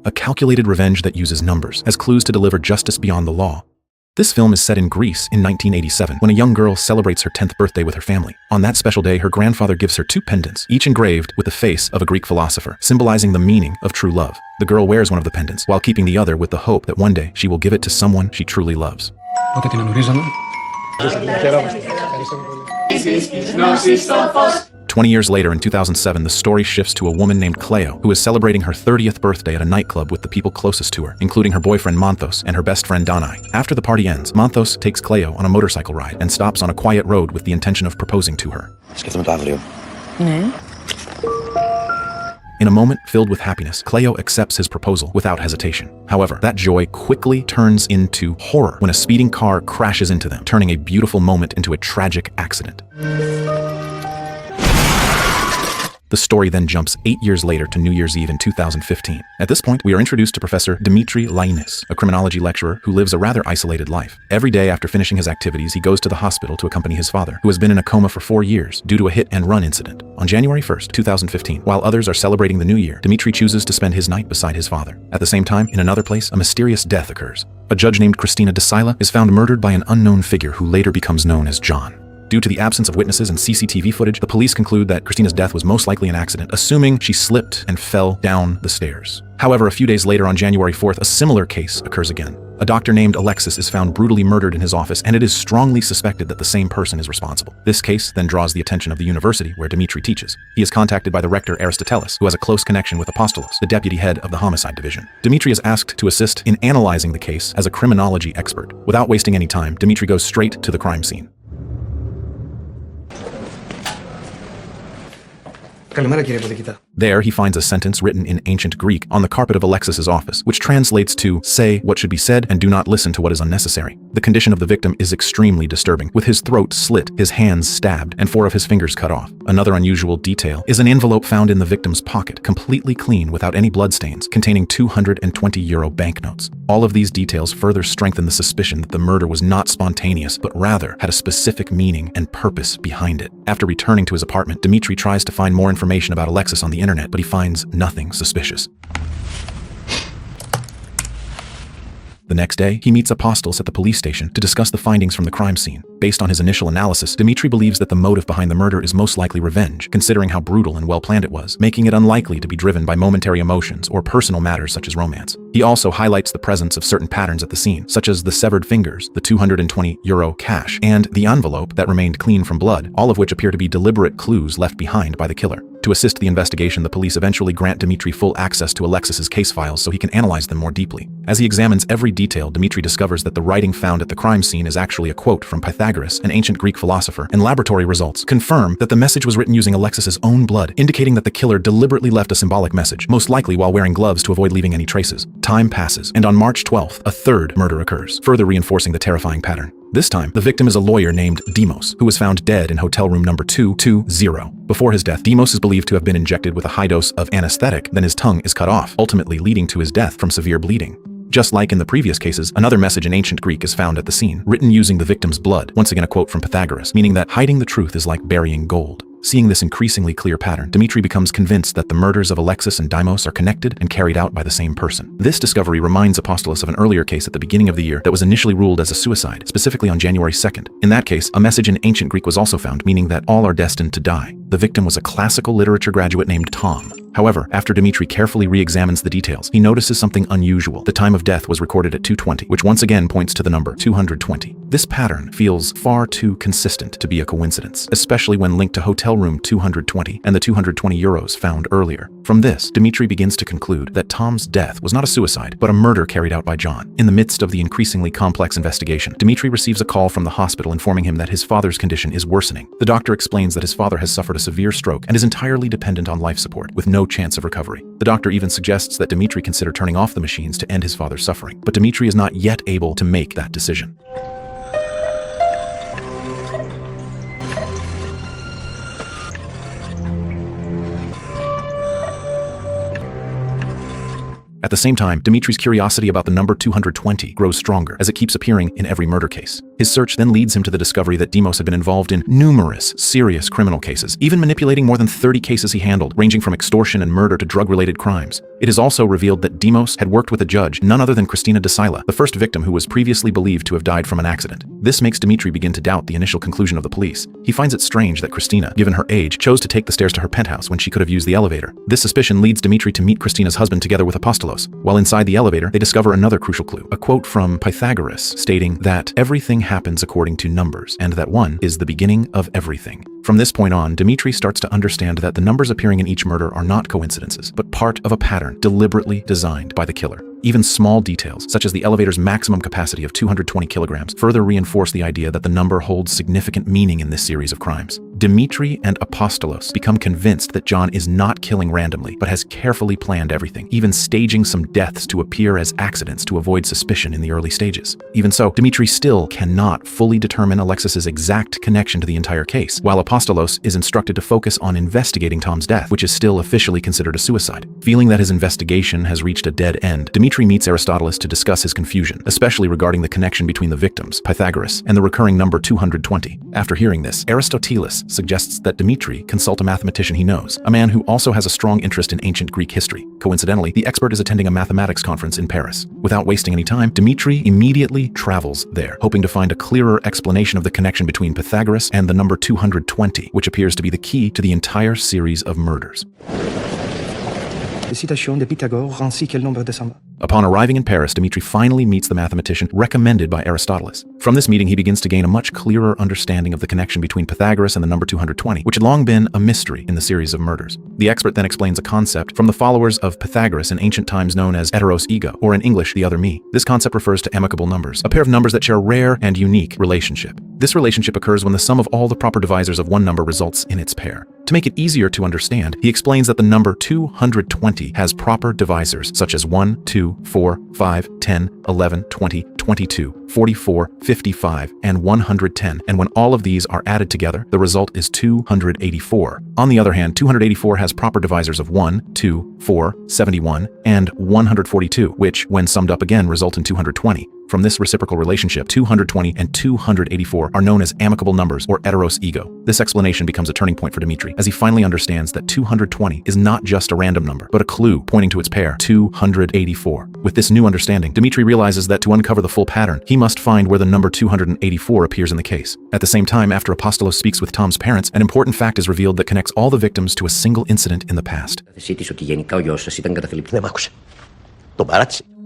a calculated revenge that uses numbers as clues to deliver justice beyond the law. This film is set in Greece in 1987, when a young girl celebrates her 10th birthday with her family. On that special day, her grandfather gives her 2 pendants, each engraved with the face of a Greek philosopher, symbolizing the meaning of true love. The girl wears one of the pendants, while keeping the other with the hope that one day she will give it to someone she truly loves. 20 years later, in 2007, the story shifts to a woman named Cleo, who is celebrating her 30th birthday at a nightclub with the people closest to her, including her boyfriend Manthos and her best friend Danai. After the party ends, Manthos takes Cleo on a motorcycle ride and stops on a quiet road with the intention of proposing to her. In a moment filled with happiness, Cleo accepts his proposal without hesitation. However, that joy quickly turns into horror when a speeding car crashes into them, turning a beautiful moment into a tragic accident. The story then jumps 8 years later to New Year's Eve in 2015. At this point, we are introduced to Professor Dimitri Lainis, a criminology lecturer who lives a rather isolated life. Every day after finishing his activities, he goes to the hospital to accompany his father, who has been in a coma for 4 years due to a hit-and-run incident. On January 1st, 2015, while others are celebrating the new year, Dimitri chooses to spend his night beside his father. At the same time, in another place, a mysterious death occurs. A judge named Christina de Sila is found murdered by an unknown figure who later becomes known as John. Due to the absence of witnesses and CCTV footage, the police conclude that Christina's death was most likely an accident, assuming she slipped and fell down the stairs. However, a few days later, on January 4th, a similar case occurs again. A doctor named Alexis is found brutally murdered in his office, and it is strongly suspected that the same person is responsible. This case then draws the attention of the university where Dimitri teaches. He is contacted by the rector Aristotelis, who has a close connection with Apostolos, the deputy head of the homicide division. Dimitri is asked to assist in analyzing the case as a criminology expert. Without wasting any time, Dimitri goes straight to the crime scene. There, he finds a sentence written in ancient Greek on the carpet of Alexis's office, which translates to, "Say what should be said and do not listen to what is unnecessary." The condition of the victim is extremely disturbing, with his throat slit, his hands stabbed, and 4 of his fingers cut off. Another unusual detail is an envelope found in the victim's pocket, completely clean without any bloodstains, containing €220 banknotes. All of these details further strengthen the suspicion that the murder was not spontaneous, but rather had a specific meaning and purpose behind it. After returning to his apartment, Dimitri tries to find more information about Alexis on the internet, but he finds nothing suspicious. The next day, he meets Apostolos at the police station to discuss the findings from the crime scene. Based on his initial analysis, Dimitri believes that the motive behind the murder is most likely revenge, considering how brutal and well-planned it was, making it unlikely to be driven by momentary emotions or personal matters such as romance. He also highlights the presence of certain patterns at the scene, such as the severed fingers, the €220 cash, and the envelope that remained clean from blood, all of which appear to be deliberate clues left behind by the killer. To assist the investigation, the police eventually grant Dimitri full access to Alexis's case files so he can analyze them more deeply. As he examines every detail, Dimitri discovers that the writing found at the crime scene is actually a quote from Pythagoras, an ancient Greek philosopher, and laboratory results confirm that the message was written using Alexis's own blood, indicating that the killer deliberately left a symbolic message, most likely while wearing gloves to avoid leaving any traces. Time passes, and on March 12th, a 3rd murder occurs, further reinforcing the terrifying pattern. This time, the victim is a lawyer named Demos, who was found dead in hotel room number 220. Before his death, Demos is believed to have been injected with a high dose of anesthetic, then his tongue is cut off, ultimately leading to his death from severe bleeding. Just like in the previous cases, another message in ancient Greek is found at the scene, written using the victim's blood, once again a quote from Pythagoras, meaning that hiding the truth is like burying gold. Seeing this increasingly clear pattern, Dimitri becomes convinced that the murders of Alexis and Demos are connected and carried out by the same person. This discovery reminds Apostolos of an earlier case at the beginning of the year that was initially ruled as a suicide, specifically on January 2nd. In that case, a message in ancient Greek was also found, meaning that all are destined to die. The victim was a classical literature graduate named Tom. However, after Dimitri carefully re-examines the details, he notices something unusual. The time of death was recorded at 2:20, which once again points to the number 220. This pattern feels far too consistent to be a coincidence, especially when linked to hotel room 220 and the €220 found earlier. From this, Dimitri begins to conclude that Tom's death was not a suicide, but a murder carried out by John. In the midst of the increasingly complex investigation, Dimitri receives a call from the hospital informing him that his father's condition is worsening. The doctor explains that his father has suffered a severe stroke and is entirely dependent on life support, with no chance of recovery. The doctor even suggests that Dimitri consider turning off the machines to end his father's suffering, but Dimitri is not yet able to make that decision. At the same time, Dimitri's curiosity about the number 220 grows stronger as it keeps appearing in every murder case. His search then leads him to the discovery that Demos had been involved in numerous serious criminal cases, even manipulating more than 30 cases he handled, ranging from extortion and murder to drug-related crimes. It is also revealed that Demos had worked with a judge, none other than Christina de Sila, the first victim who was previously believed to have died from an accident. This makes Dimitri begin to doubt the initial conclusion of the police. He finds it strange that Christina, given her age, chose to take the stairs to her penthouse when she could have used the elevator. This suspicion leads Dimitri to meet Christina's husband together with Apostolos. While inside the elevator, they discover another crucial clue, a quote from Pythagoras stating that everything happens according to numbers, and that 1 is the beginning of everything. From this point on, Dimitri starts to understand that the numbers appearing in each murder are not coincidences, but part of a pattern deliberately designed by the killer. Even small details, such as the elevator's maximum capacity of 220 kilograms, further reinforce the idea that the number holds significant meaning in this series of crimes. Dimitri and Apostolos become convinced that John is not killing randomly, but has carefully planned everything, even staging some deaths to appear as accidents to avoid suspicion in the early stages. Even so, Dimitri still cannot fully determine Alexis's exact connection to the entire case, while Apostolos is instructed to focus on investigating Tom's death, which is still officially considered a suicide. Feeling that his investigation has reached a dead end, Dimitri meets Aristoteles to discuss his confusion, especially regarding the connection between the victims, Pythagoras, and the recurring number 220. After hearing this, Aristoteles suggests that Dimitri consult a mathematician he knows, a man who also has a strong interest in ancient Greek history. Coincidentally, the expert is attending a mathematics conference in Paris. Without wasting any time, Dimitri immediately travels there, hoping to find a clearer explanation of the connection between Pythagoras and the number 220, which appears to be the key to the entire series of murders. Les citations de Pythagore ainsi que le nombre de Samba. Upon arriving in Paris, Dimitri finally meets the mathematician recommended by Aristoteles. From this meeting, he begins to gain a much clearer understanding of the connection between Pythagoras and the number 220, which had long been a mystery in the series of murders. The expert then explains a concept from the followers of Pythagoras in ancient times known as heteros ego, or in English, the other me. This concept refers to amicable numbers, a pair of numbers that share a rare and unique relationship. This relationship occurs when the sum of all the proper divisors of one number results in its pair. To make it easier to understand, he explains that the number 220 has proper divisors such as 1, 2, 4, 5, 10, 11, 20, 22, 44, 55, and 110, and when all of these are added together, the result is 284. On the other hand, 284 has proper divisors of 1, 2, 4, 71, and 142, which, when summed up again, result in 220. From this reciprocal relationship, 220 and 284 are known as amicable numbers, or heteros ego. This explanation becomes a turning point for Dimitri, as he finally understands that 220 is not just a random number, but a clue pointing to its pair, 284. With this new understanding, Dimitri realizes that to uncover the full pattern, he must find where the number 284 appears in the case. At the same time, after Apostolos speaks with Tom's parents, an important fact is revealed that connects all the victims to a single incident in the past.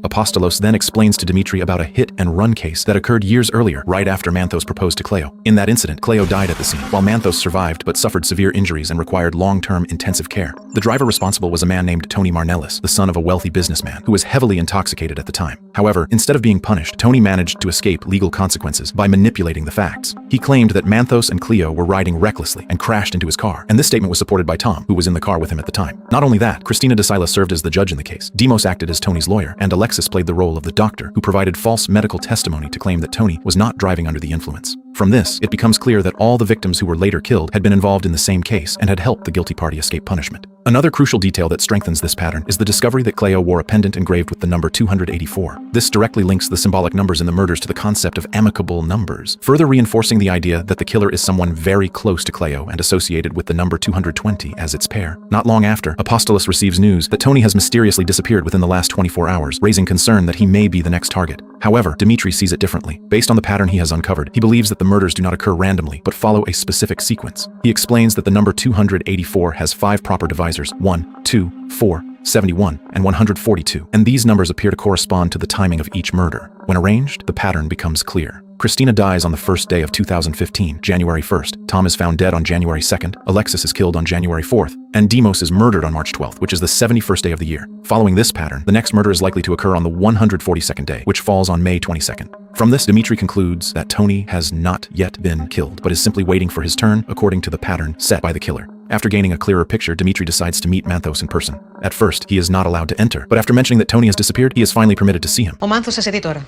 Apostolos then explains to Dimitri about a hit-and-run case that occurred years earlier, right after Manthos proposed to Cleo. In that incident, Cleo died at the scene, while Manthos survived but suffered severe injuries and required long-term intensive care. The driver responsible was a man named Tony Marnellis, the son of a wealthy businessman, who was heavily intoxicated at the time. However, instead of being punished, Tony managed to escape legal consequences by manipulating the facts. He claimed that Manthos and Cleo were riding recklessly and crashed into his car, and this statement was supported by Tom, who was in the car with him at the time. Not only that, Christina de Sila served as the judge in the case. Demos acted as Tony's lawyer, and Alexis played the role of the doctor who provided false medical testimony to claim that Tony was not driving under the influence. From this, it becomes clear that all the victims who were later killed had been involved in the same case and had helped the guilty party escape punishment. Another crucial detail that strengthens this pattern is the discovery that Cleo wore a pendant engraved with the number 284. This directly links the symbolic numbers in the murders to the concept of amicable numbers, further reinforcing the idea that the killer is someone very close to Cleo and associated with the number 220 as its pair. Not long after, Apostolos receives news that Tony has mysteriously disappeared within the last 24 hours, raising concern that he may be the next target. However, Dimitri sees it differently. Based on the pattern he has uncovered, he believes that the murders do not occur randomly, but follow a specific sequence. He explains that the number 284 has 5 proper divisors, 1, 2, 4, 71, and 142, and these numbers appear to correspond to the timing of each murder. When arranged, the pattern becomes clear. Christina dies on the first day of 2015, January 1st. Tom is found dead on January 2nd. Alexis is killed on January 4th. And Demos is murdered on March 12th, which is the 71st day of the year. Following this pattern, the next murder is likely to occur on the 142nd day, which falls on May 22nd. From this, Dimitri concludes that Tony has not yet been killed, but is simply waiting for his turn according to the pattern set by the killer. After gaining a clearer picture, Dimitri decides to meet Manthos in person. At first, he is not allowed to enter, but after mentioning that Tony has disappeared, he is finally permitted to see him. Ο Μάνθος σε δει τώρα.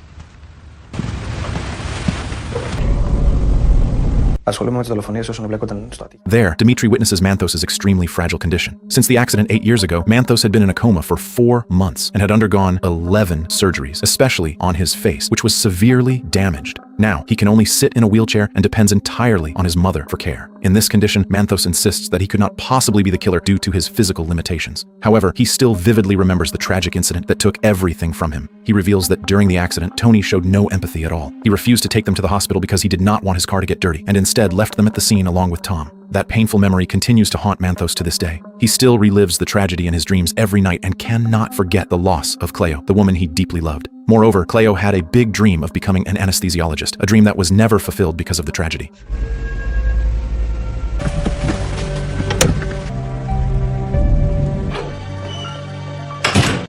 Ασχολούμαι με τις δολοφονίες όσων εμπλέκονταν στο ατύχημα. There, Dimitri witnesses Manthos' extremely fragile condition. Since the accident 8 years ago, Manthos had been in a coma for 4 months and had undergone 11 surgeries, especially on his face, which was severely damaged. Now, he can only sit in a wheelchair and depends entirely on his mother for care. In this condition, Manthos insists that he could not possibly be the killer due to his physical limitations. However, he still vividly remembers the tragic incident that took everything from him. He reveals that during the accident, Tony showed no empathy at all. He refused to take them to the hospital because he did not want his car to get dirty, and instead left them at the scene along with Tom. That painful memory continues to haunt Manthos to this day. He still relives the tragedy in his dreams every night and cannot forget the loss of Cleo, the woman he deeply loved. Moreover, Cleo had a big dream of becoming an anesthesiologist, a dream that was never fulfilled because of the tragedy.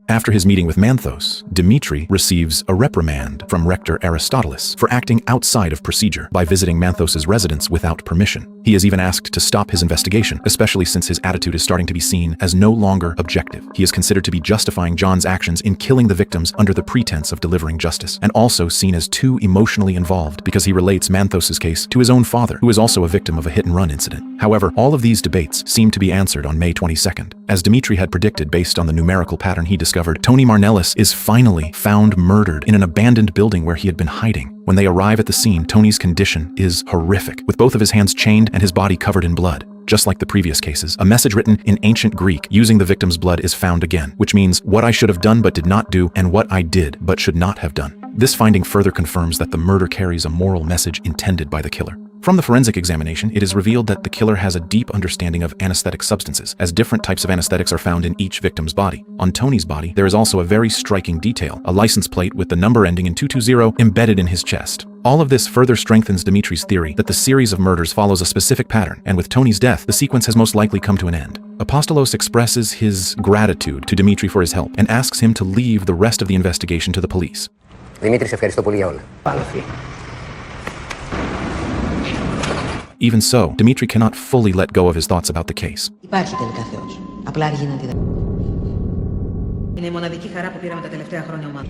After his meeting with Manthos, Dimitri receives a reprimand from Rector Aristotelis for acting outside of procedure by visiting Manthos' residence without permission. He is even asked to stop his investigation, especially since his attitude is starting to be seen as no longer objective. He is considered to be justifying John's actions in killing the victims under the pretense of delivering justice, and also seen as too emotionally involved because he relates Manthos' case to his own father, who is also a victim of a hit-and-run incident. However, all of these debates seem to be answered on May 22nd. As Dimitri had predicted based on the numerical pattern he discovered, Tony Marnellis is finally found murdered in an abandoned building where he had been hiding. When they arrive at the scene, Tony's condition is horrific, with both of his hands chained and his body covered in blood. Just like the previous cases, a message written in ancient Greek using the victim's blood is found again, which means what I should have done but did not do and what I did but should not have done. This finding further confirms that the murder carries a moral message intended by the killer. From the forensic examination, it is revealed that the killer has a deep understanding of anesthetic substances, as different types of anesthetics are found in each victim's body. On Tony's body, there is also a very striking detail, a license plate with the number ending in 220 embedded in his chest. All of this further strengthens Dimitri's theory that the series of murders follows a specific pattern, and with Tony's death, the sequence has most likely come to an end. Apostolos expresses his gratitude to Dimitri for his help and asks him to leave the rest of the investigation to the police. Δημήτρη, σε ευχαριστώ πολύ για όλα. Even so, Dimitri cannot fully let go of his thoughts about the case. Υπάρχει τελικά Θεός. Απλά αργεί να τη δει. Είναι η μοναδική χαρά που πήραμε τα τελευταία χρόνια ομάδα.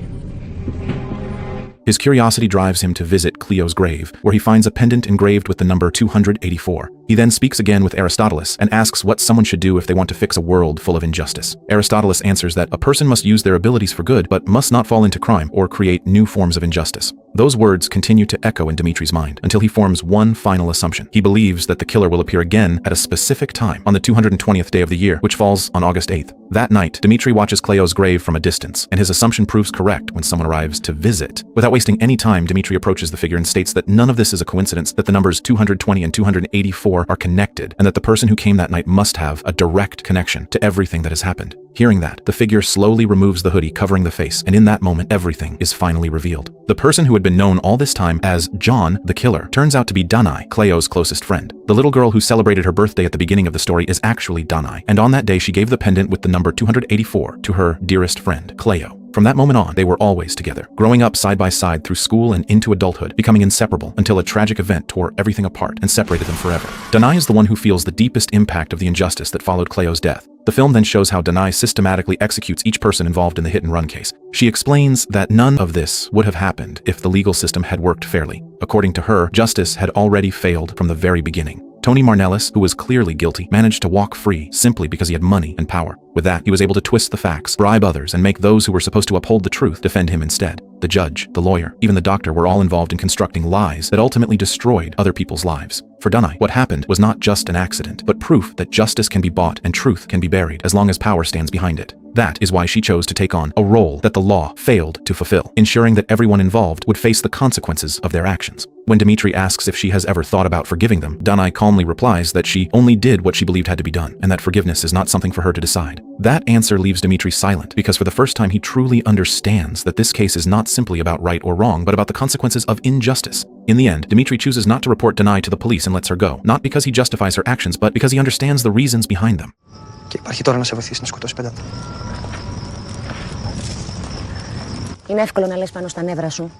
His curiosity drives him to visit Cleo's grave, where he finds a pendant engraved with the number 284. He then speaks again with Aristotelis and asks what someone should do if they want to fix a world full of injustice. Aristotelis answers that a person must use their abilities for good, but must not fall into crime or create new forms of injustice. Those words continue to echo in Dimitri's mind until he forms one final assumption. He believes that the killer will appear again at a specific time on the 220th day of the year, which falls on August 8th. That night, Dimitri watches Cleo's grave from a distance, and his assumption proves correct when someone arrives to visit. Without wasting any time, Dimitri approaches the figure and states that none of this is a coincidence, that the numbers 220 and 284 are connected, and that the person who came that night must have a direct connection to everything that has happened. Hearing that, the figure slowly removes the hoodie covering the face, and in that moment, everything is finally revealed. The person who had been known all this time as John, the killer, turns out to be Danai, Cleo's closest friend. The little girl who celebrated her birthday at the beginning of the story is actually Danai, and on that day she gave the pendant with the number 284 to her dearest friend, Cleo. From that moment on, they were always together, growing up side by side through school and into adulthood, becoming inseparable until a tragic event tore everything apart and separated them forever. Danai is the one who feels the deepest impact of the injustice that followed Cleo's death. The film then shows how Danai systematically executes each person involved in the hit-and-run case. She explains that none of this would have happened if the legal system had worked fairly. According to her, justice had already failed from the very beginning. Tony Marnellis, who was clearly guilty, managed to walk free simply because he had money and power. With that, he was able to twist the facts, bribe others, and make those who were supposed to uphold the truth defend him instead. The judge, the lawyer, even the doctor were all involved in constructing lies that ultimately destroyed other people's lives. For Danai, what happened was not just an accident, but proof that justice can be bought and truth can be buried as long as power stands behind it. That is why she chose to take on a role that the law failed to fulfill, ensuring that everyone involved would face the consequences of their actions. When Dimitri asks if she has ever thought about forgiving them, Danai calmly replies that she only did what she believed had to be done, and that forgiveness is not something for her to decide. That answer leaves Dimitri silent, because for the first time he truly understands that this case is not simply about right or wrong, but about the consequences of injustice. In the end, Dimitri chooses not to report Danai to the police and lets her go, not because he justifies her actions, but because he understands the reasons behind them. Και υπάρχει τώρα να σε βοηθήσει να σκοτώσει πέντε άτομα. Είναι εύκολο να λες πάνω στα νεύρα σου.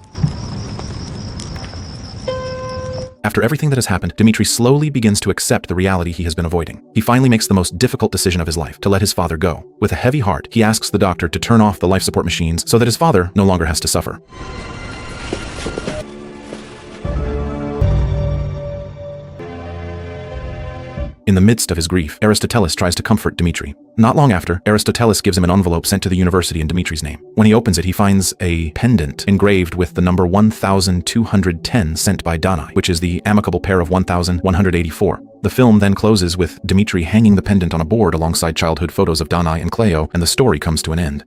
After everything that has happened, Dimitri slowly begins to accept the reality he has been avoiding. He finally makes the most difficult decision of his life, to let his father go. With a heavy heart, he asks the doctor to turn off the life support machines so that his father no longer has to suffer. In the midst of his grief, Aristotelis tries to comfort Dmitri. Not long after, Aristotelis gives him an envelope sent to the university in Dmitri's name. When he opens it, he finds a pendant engraved with the number 1210 sent by Danae, which is the amicable pair of 1184. The film then closes with Dmitri hanging the pendant on a board alongside childhood photos of Danae and Cleo, and the story comes to an end.